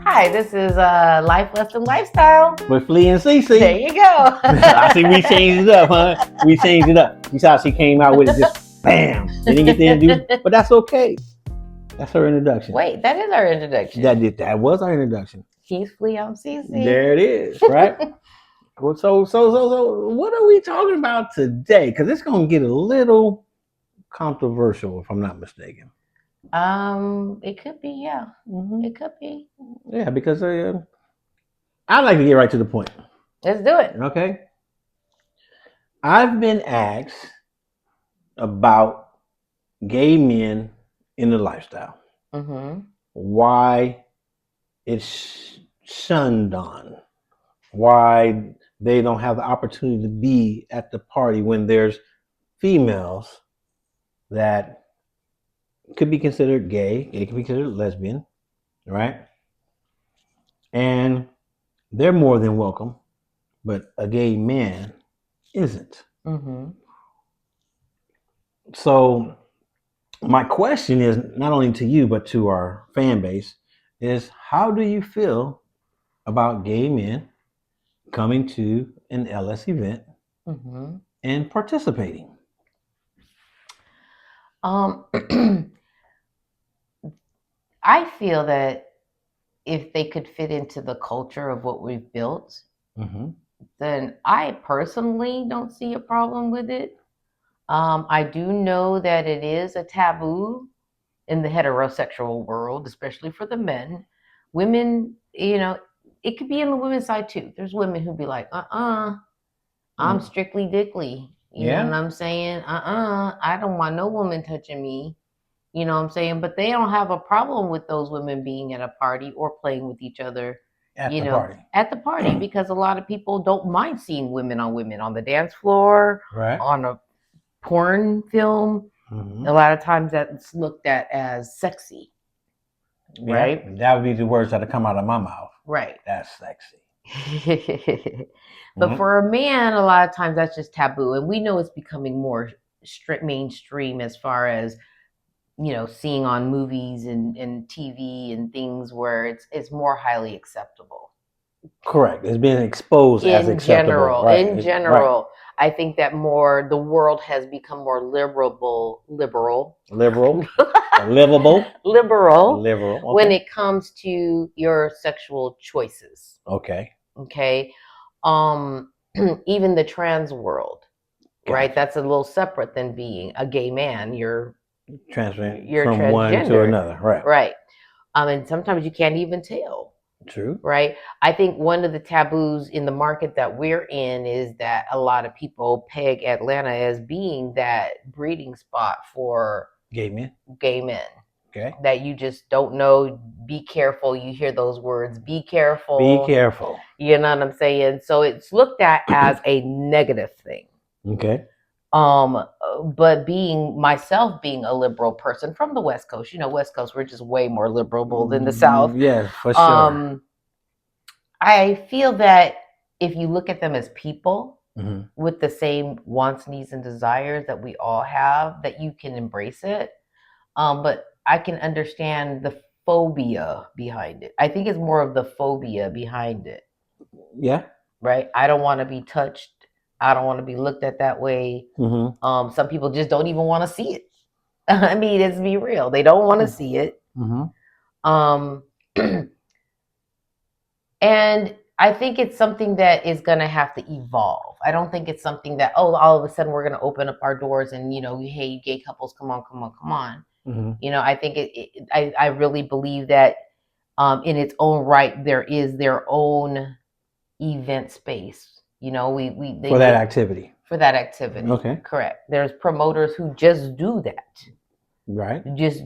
Hi, this is Life Lesson Lifestyle. With Flea and Cece. There you go. I see we changed it up, huh? We changed it up. You saw she came out with it just bam. Didn't get the interview, but that's okay. That's her introduction. Wait, that is our introduction. That was our introduction. He's Flea, I'm Cece. There it is, right? Well, so what are we talking about today? Because it's gonna get a little controversial, if I'm not mistaken. It could be, yeah. Mm-hmm. It could be. Yeah, because I'd like to get right to the point. Let's do it. Okay. I've been asked about gay men in the lifestyle. Mm-hmm. Why it's shunned on. Why they don't have the opportunity to be at the party when there's females that could be considered gay, it can be considered lesbian, right? And they're more than welcome, but a gay man isn't. Mm-hmm. So my question is not only to you, but to our fan base is how do you feel about gay men coming to an LS event and participating? I feel that if they could fit into the culture of what we've built, then I personally don't see a problem with it. I do know that it is a taboo in the heterosexual world, especially for the men. Women, it could be in the women's side too. There's women who be like, I'm strictly dickly. You know what I'm saying? I don't want no woman touching me. You know what I'm saying? But they don't have a problem with those women being at a party or playing with each other. At the party, because a lot of people don't mind seeing women on the dance floor, right? On a porn film. A lot of times that's looked at as sexy, right? Yeah, that would be the words that come out of my mouth. Right. That's sexy. But for a man, a lot of times that's just taboo. And we know it's becoming more mainstream as far as, seeing on movies and TV and things where it's more highly acceptable. Correct. It's being exposed as acceptable. In general, I think that the world has become more liberal, livable, okay, when it comes to your sexual choices. Okay. Even the trans world, right? That's a little separate than being a gay man. You're transferring from one to another, right? And sometimes you can't even tell. True. Right. I think one of the taboos in the market that we're in is that a lot of people peg Atlanta as being that breeding spot for gay men. Okay. That you just don't know. Be careful. You hear those words. Be careful. Be careful. You know what I'm saying? So it's looked at as a negative thing. Okay. But being a liberal person from the West Coast, West Coast, we're just way more liberal than the South. Yes, for sure. I feel that if you look at them as people with the same wants, needs, and desires that we all have, that you can embrace it. But I can understand the phobia behind it. I think it's more of the phobia behind it. Yeah. Right? I don't want to be touched. I don't want to be looked at that way. Some people just don't even want to see it. I mean, let's be real. They don't want to see it. And I think it's something that is going to have to evolve. I don't think it's something that, all of a sudden we're going to open up our doors and, hey, gay couples, come on. I think I really believe that in its own right, there is their own event space. For that activity. Okay. Correct. There's promoters who just do that. Right. Just,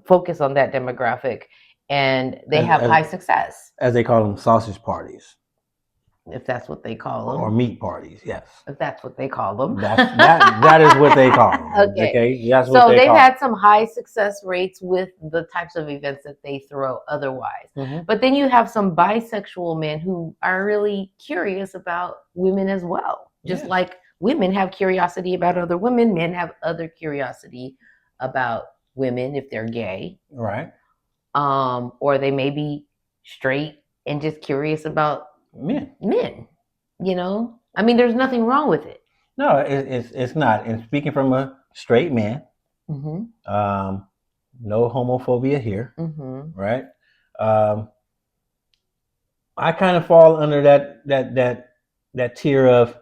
focus on that demographic, and they have high success. As they call them, sausage parties. If that's what they call them. Or meat parties, yes. If that's what they call them. That is what they call them. Okay. So they've had some high success rates with the types of events that they throw otherwise. But then you have some bisexual men who are really curious about women as well. Just like women have curiosity about other women, men have other curiosity about women if they're gay. Right. Or they may be straight and just curious about men. You know, I mean, there's nothing wrong with it. No, it's not. And speaking from a straight man, no homophobia here, right? I kind of fall under that tier of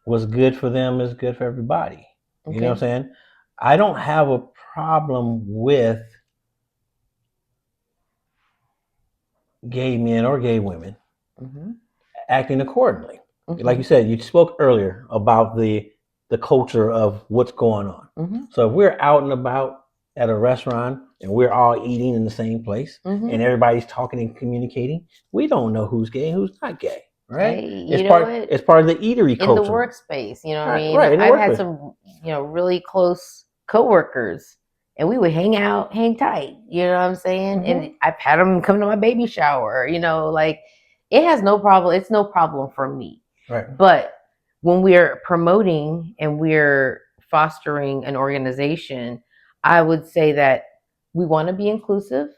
what's good for them is good for everybody. You know what I'm saying? I don't have a problem with gay men or gay women acting accordingly. Like you said, you spoke earlier about the culture of what's going on. So if we're out and about at a restaurant and we're all eating in the same place and everybody's talking and communicating, we don't know who's gay and who's not gay, right? Hey, it's part of the eatery culture. In the workspace, you know what I mean? Right, I've had some, really close coworkers and we would hang out, hang tight, you know what I'm saying? And I've had them come to my baby shower, like it has no problem. It's no problem for me. Right. But when we're promoting and we're fostering an organization, I would say that we want to be inclusive.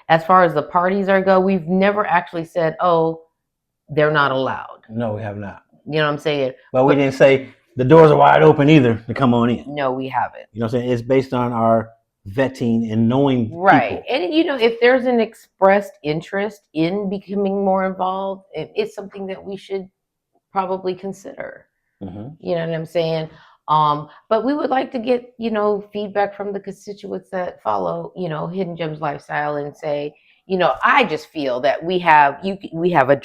As far as the parties go, we've never actually said, oh, they're not allowed. No, we have not. You know what I'm saying? But we didn't say the doors are wide open either to come on in. No, we haven't. You know what I'm saying? It's based on our vetting and knowing people. And if there's an expressed interest in becoming more involved, it's something that we should probably consider. You know what I'm saying? But we would like to get feedback from the constituents that follow Hidden Gems Lifestyle and say, I just feel that we have a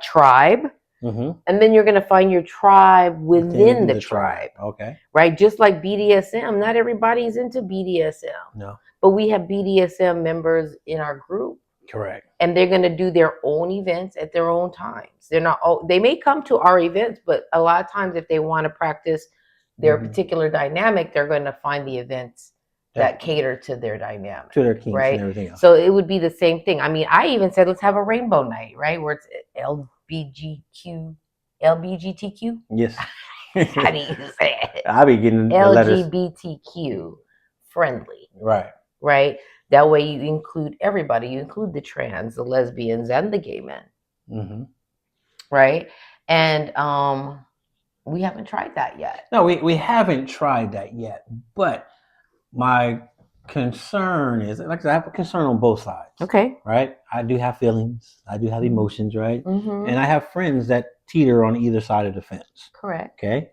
tribe. And then you're going to find your tribe within the tribe. Okay. Right? Just like BDSM. Not everybody's into BDSM. No. But we have BDSM members in our group. Correct. And they're going to do their own events at their own times. They may come to our events, but a lot of times if they want to practice their particular dynamic, they're going to find the events that cater to their dynamic. To their kinks, right? And everything else. So it would be the same thing. I mean, I even said, let's have a rainbow night, right? Where it's LBGTQ. Yes. How do you say it? I'll be getting LGBTQ friendly. Right. That way you include everybody. You include the trans, the lesbians, and the gay men. Right? And we haven't tried that yet. No, we haven't tried that yet. But my concern is, like I said, I have a concern on both sides. Okay. Right? I do have feelings. I do have emotions, right? And I have friends that teeter on either side of the fence. Correct. Okay?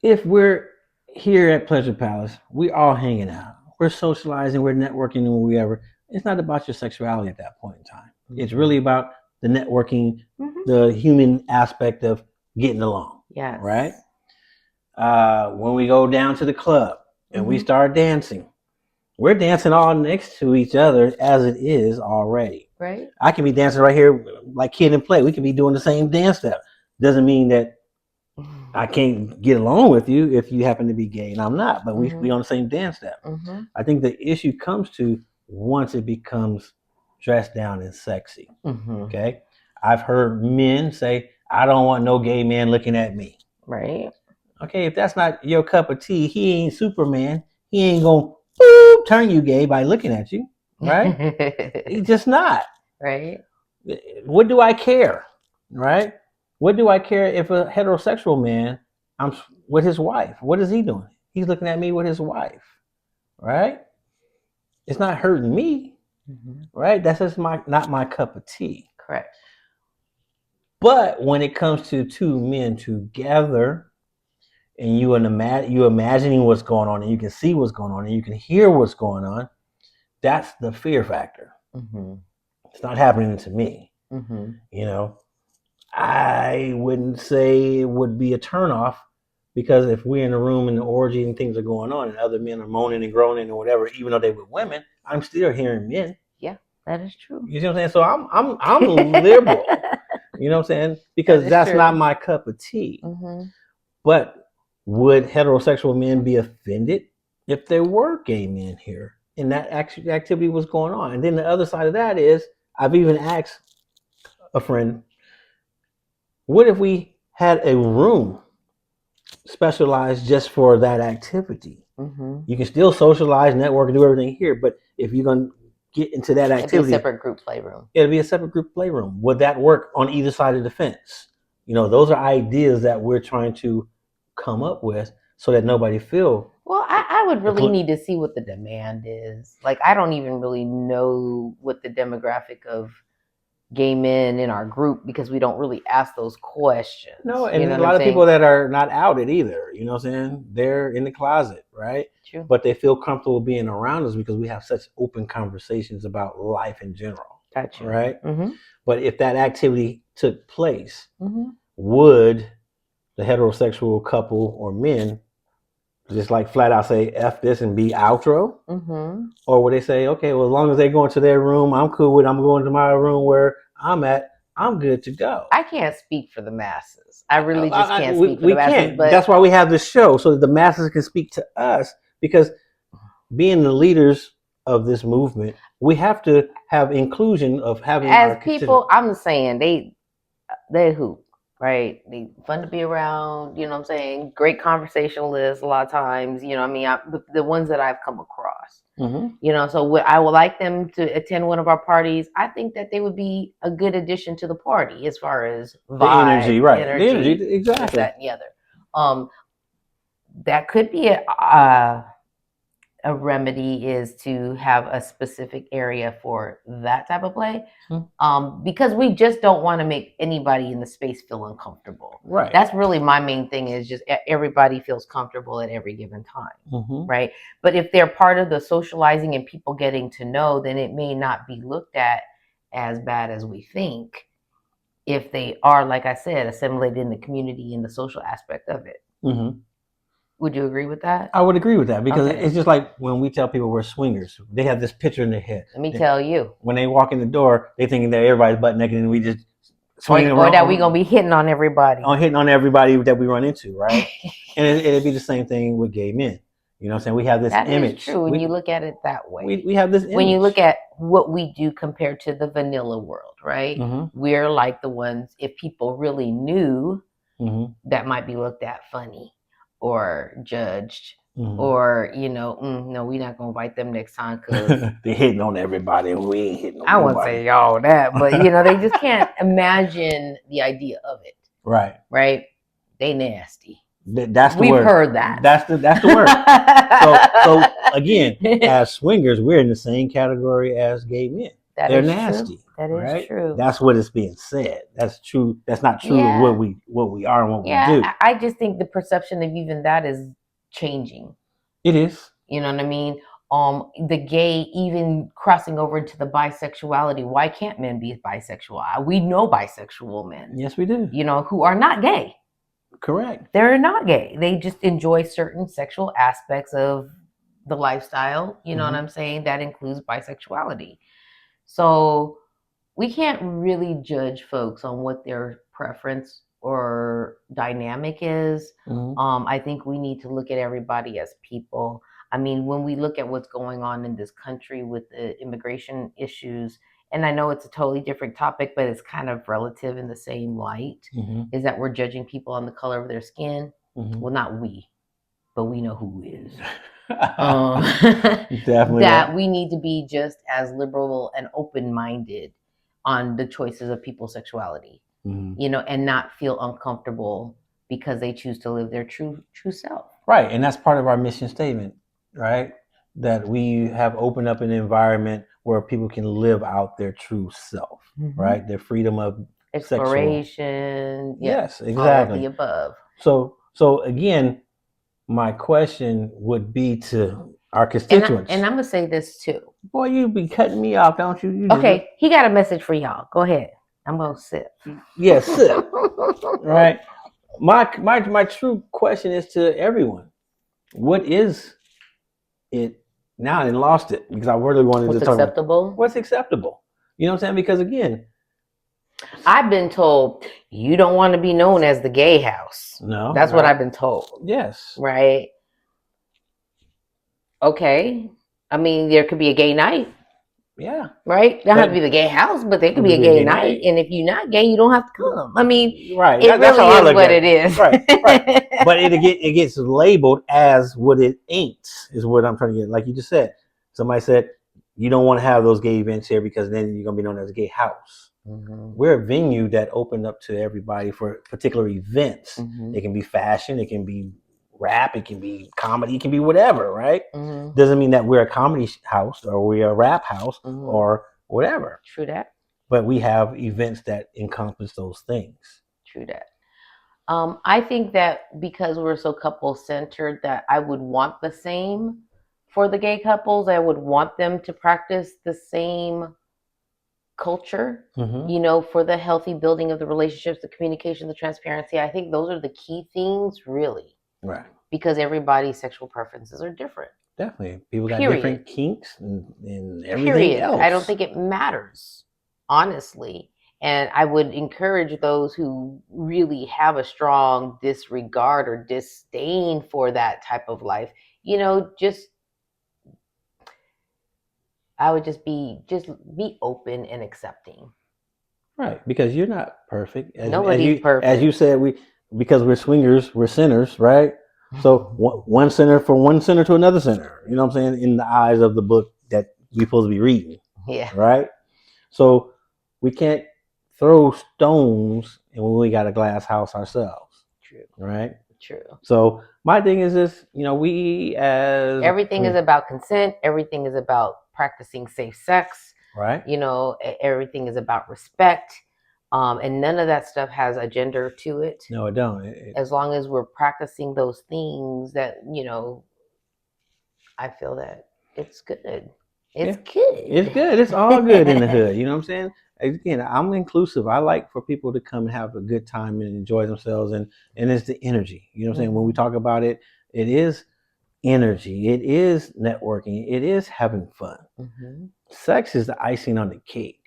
If we're here at Pleasure Palace, we all hanging out. We're socializing, we're networking, and whatever. It's not about your sexuality at that point in time. It's really about the networking, the human aspect of getting along. Yes. Right? When we go down to the club and we start dancing, we're dancing all next to each other as it is already. Right. I can be dancing right here like Kid and Play. We can be doing the same dance step. Doesn't mean that I can't get along with you if you happen to be gay and I'm not, but we be on the same dance step. I think the issue comes to once it becomes dressed down and sexy. Okay. I've heard men say, I don't want no gay man looking at me. Right. Okay. If that's not your cup of tea, he ain't Superman. He ain't going to turn you gay by looking at you. Right. He's just not. Right. What do I care? Right. What do I care if a heterosexual man, I'm with his wife? What is he doing? He's looking at me with his wife, right? It's not hurting me, right? That's just not my cup of tea. Correct. But when it comes to two men together, and you imagining what's going on, and you can see what's going on, and you can hear what's going on, that's the fear factor. It's not happening to me, I wouldn't say it would be a turnoff, because if we're in a room and the orgy and things are going on and other men are moaning and groaning or whatever, even though they were women, I'm still hearing men. Yeah, that is true. You see what I'm saying? So I'm liberal. You know what I'm saying? Because that's not my cup of tea. But would heterosexual men be offended if there were gay men here and that activity was going on? And then the other side of that is, I've even asked a friend, what if we had a room specialized just for that activity? Mm-hmm. You can still socialize, network, and do everything here. But if you're going to get into that activity, it'd be a separate group playroom. It'll be a separate group playroom. Would that work on either side of the fence? Those are ideas that we're trying to come up with so that nobody feel. Well, I would really need to see what the demand is. Like, I don't even really know what the demographic of gay men in our group, because we don't really ask those questions. No, and a lot of people that are not outed either. You know what I'm saying? They're in the closet, right? True. But they feel comfortable being around us because we have such open conversations about life in general. Gotcha. Right? Mm-hmm. But if that activity took place, would the heterosexual couple or men just like flat out say F this and be outro? Or would they say, okay, well, as long as they go into their room, I'm cool with it. I'm going to my room where I'm at. I'm good to go. I can't speak for the masses. I really just can't speak for the masses. Can't. But that's why we have this show, so that the masses can speak to us, because being the leaders of this movement, we have to have inclusion of having as people. I'm saying they hoop. Right, they fun to be around. You know what I'm saying? Great conversationalists. A lot of times, the ones that I've come across. So I would like them to attend one of our parties. I think that they would be a good addition to the party as far as vibe, the energy, right? The energy, exactly. That and the other. That could be a remedy, is to have a specific area for that type of play, because we just don't want to make anybody in the space feel uncomfortable. Right. That's really my main thing, is just everybody feels comfortable at every given time. Right. But if they're part of the socializing and people getting to know, then it may not be looked at as bad as we think, if they are, like I said, assimilated in the community and the social aspect of it. Would you agree with that? I would agree with that, because it's just like when we tell people we're swingers, they have this picture in their head. Let me tell you. When they walk in the door, they thinking that everybody's butt naked and we just swinging around. Or that we're going to be hitting on everybody. Hitting on everybody that we run into, right? And it'd be the same thing with gay men. You know what I'm saying? We have this image. That is true when you look at it that way. We have this image. When you look at what we do compared to the vanilla world, right? We're like the ones, if people really knew, that might be looked at funny or judged, or no, we're not gonna invite them next time because they're hitting on everybody and we ain't hitting on I wouldn't say all that, but they just can't imagine the idea of it. Right? They nasty. That's the We've word. Heard that. That's the word. so again, as swingers, we're in the same category as gay men. They're nasty. True. That is right? true. That's what is being said. That's true. That's not true of what we are and what we do. I just think the perception of even that is changing. It is. You know what I mean? The gay even crossing over into the bisexuality. Why can't men be bisexual? We know bisexual men. Yes, we do. Who are not gay. Correct. They're not gay. They just enjoy certain sexual aspects of the lifestyle. You know what I'm saying? That includes bisexuality. So we can't really judge folks on what their preference or dynamic is. I think we need to look at everybody as people. I mean, when we look at what's going on in this country with the immigration issues, and I know it's a totally different topic, but it's kind of relative in the same light, is that we're judging people on the color of their skin. Well, not we, but we know who is. Definitely that we need to be just as liberal and open-minded on the choices of people's sexuality, and not feel uncomfortable because they choose to live their true self. Right, and that's part of our mission statement, right? That we have opened up an environment where people can live out their true self, right? Their freedom of exploration. Yes, exactly. All of the above. So again, my question would be to our constituents. And I'm going to say this too. Boy, you be cutting me off, don't you? Okay, he got a message for y'all. Go ahead. I'm going to sip. Yes, sip. Right. My true question is to everyone. What is it? Now I lost it because I really wanted to talk about what's acceptable. You know what I'm saying? Because again, I've been told you don't want to be known as the gay house. No. That's what I've been told. Yes. Right. Okay. I mean, there could be a gay night. Yeah. Right? They don't have But to be the gay house, but they could it be a could gay night. And if you're not gay, you don't have to come. I mean, right. it That's how really I is look what at it it. is. Right. But it gets labeled as what it ain't, is what I'm trying to get. Like you just said. Somebody said, you don't want to have those gay events here because then you're going to be known as a gay house. Mm-hmm. We're a venue that opened up to everybody for particular events. Mm-hmm. It can be fashion, it can be rap, it can be comedy, it can be whatever, right? Mm-hmm. Doesn't mean that we're a comedy house or we're a rap house or whatever. True that. But we have events that encompass those things. True that. I think that because we're so couple centered, that I would want the same for the gay couples. I would want them to practice the same culture, for the healthy building of the relationships, the communication, the transparency. I think those are the key things, really. Right. Because everybody's sexual preferences are different. Definitely. People got different kinks and everything Period. else. I don't think it matters, honestly. And I would encourage those who really have a strong disregard or disdain for that type of life, I would just be open and accepting. Right, because you're not perfect. Nobody's perfect. As you said, because we're swingers, we're sinners, right? So one sinner from one sinner to another sinner. You know what I'm saying? In the eyes of the book that we're supposed to be reading. Yeah. Right? So we can't throw stones and we got a glass house ourselves. True. Right? True. So my thing is this, we as everything is about consent. Everything is about practicing safe sex. Right. Everything is about respect. And none of that stuff has a gender to it. No, it don't. As long as we're practicing those things that, I feel that it's good. It's good. It's good. It's all good in the hood. You know what I'm saying? Again, I'm inclusive. I like for people to come and have a good time and enjoy themselves. And it's the energy. You know what I'm saying? When we talk about it, it is energy. It is networking. It is having fun. Mm-hmm. Sex is the icing on the cake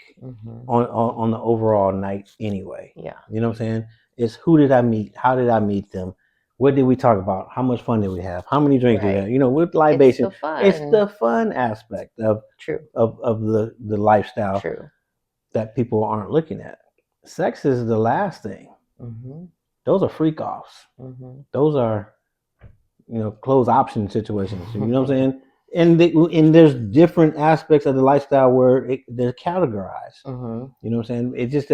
on the overall night anyway. Yeah. You know what I'm saying? It's who did I meet? How did I meet them? What did we talk about? How much fun did we have? How many drinks did we have? With libation. It's the fun aspect of the lifestyle that people aren't looking at. Sex is the last thing. Mm-hmm. Those are freak offs. Mm-hmm. Those are closed option situations. You know what I'm saying? And there's different aspects of the lifestyle where they're categorized. Mm-hmm. You know what I'm saying? It's just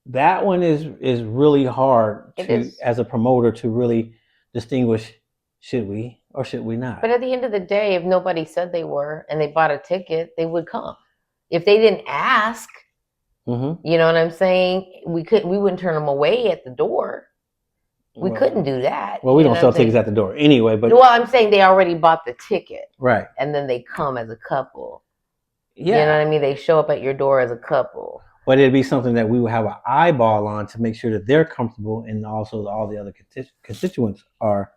that one is really hard as a promoter to really distinguish, should we or should we not? But at the end of the day, if nobody said they were and they bought a ticket, they would come. If they didn't ask, you know what I'm saying? We wouldn't turn them away at the door. We couldn't do that. Well, we don't sell tickets at the door anyway. But I'm saying they already bought the ticket, right? And then they come as a couple. Yeah, you know what I mean. They show up at your door as a couple. But it'd be something that we would have an eyeball on to make sure that they're comfortable, and also all the other constituents are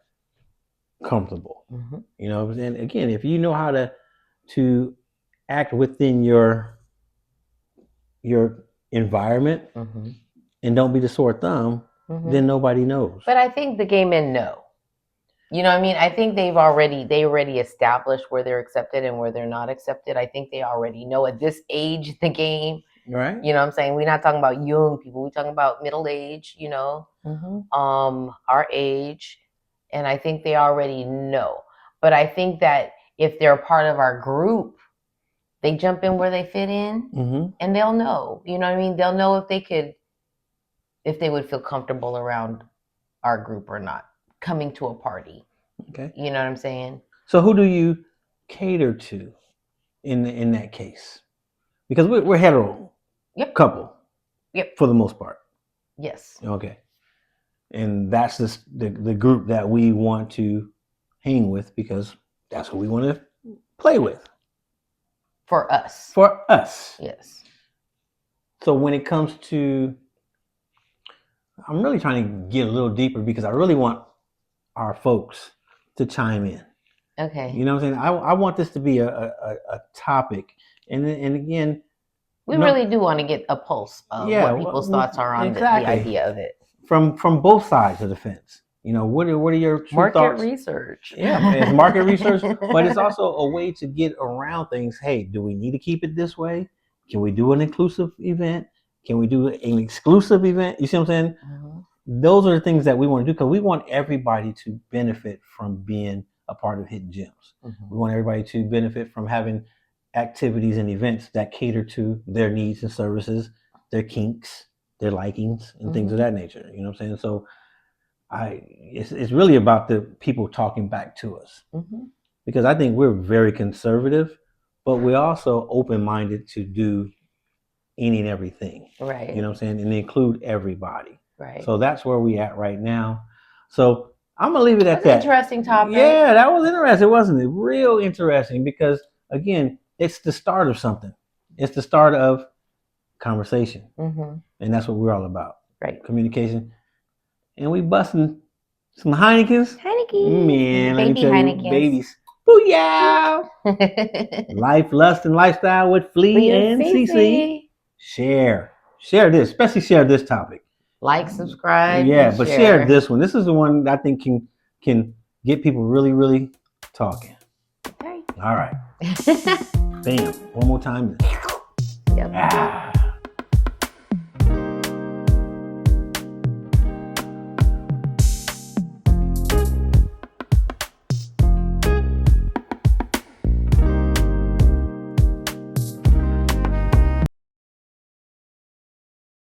comfortable. Mm-hmm. And again, if you know how to act within your environment and don't be the sore thumb. Mm-hmm. Then nobody knows. But I think the gay men know. You know what I mean? I think they already established where they're accepted and where they're not accepted. I think they already know at this age the game. Right. You know what I'm saying? We're not talking about young people. We're talking about middle age, our age. And I think they already know. But I think that if they're a part of our group, they jump in where they fit in and they'll know. You know what I mean? They'll know if they would feel comfortable around our group or not, coming to a party. Okay. You know what I'm saying? So who do you cater to in that case? Because we're hetero couple. Yep. For the most part. Yes. Okay. And that's the group that we want to hang with because that's who we want to play with. For us. For us. Yes. So when it comes to, I'm really trying to get a little deeper because I really want our folks to chime in. Okay. You know what I'm saying? I want this to be a topic. And again, we really do want to get a pulse of what people's thoughts are on the idea of it. From both sides of the fence. What are your true market thoughts? research. Yeah, it's market research, but it's also a way to get around things. Hey, do we need to keep it this way? Can we do an inclusive event? Can we do an exclusive event? You see what I'm saying? Mm-hmm. Those are the things that we want to do because we want everybody to benefit from being a part of Hidden Gems. Mm-hmm. We want everybody to benefit from having activities and events that cater to their needs and services, their kinks, their likings, and things of that nature. You know what I'm saying? So it's really about the people talking back to us, because I think we're very conservative, but we're also open-minded to do any and everything. Right. You know what I'm saying? And include everybody. Right. So that's where we at right now. So I'm gonna leave it at that. Interesting topic. Yeah, that was interesting, wasn't it? Real interesting, because again, it's the start of something. It's the start of conversation, and that's what we're all about. Right. Communication. And we busting some Heinekens. Man, let me tell you, babies. Booyah! Life, lust, and lifestyle with Flea and CC. Share this, especially share this topic. Like, subscribe. Yeah, but share this one. This is the one that I think can get people really, really talking. Okay. All right. Bam. One more time. Yep.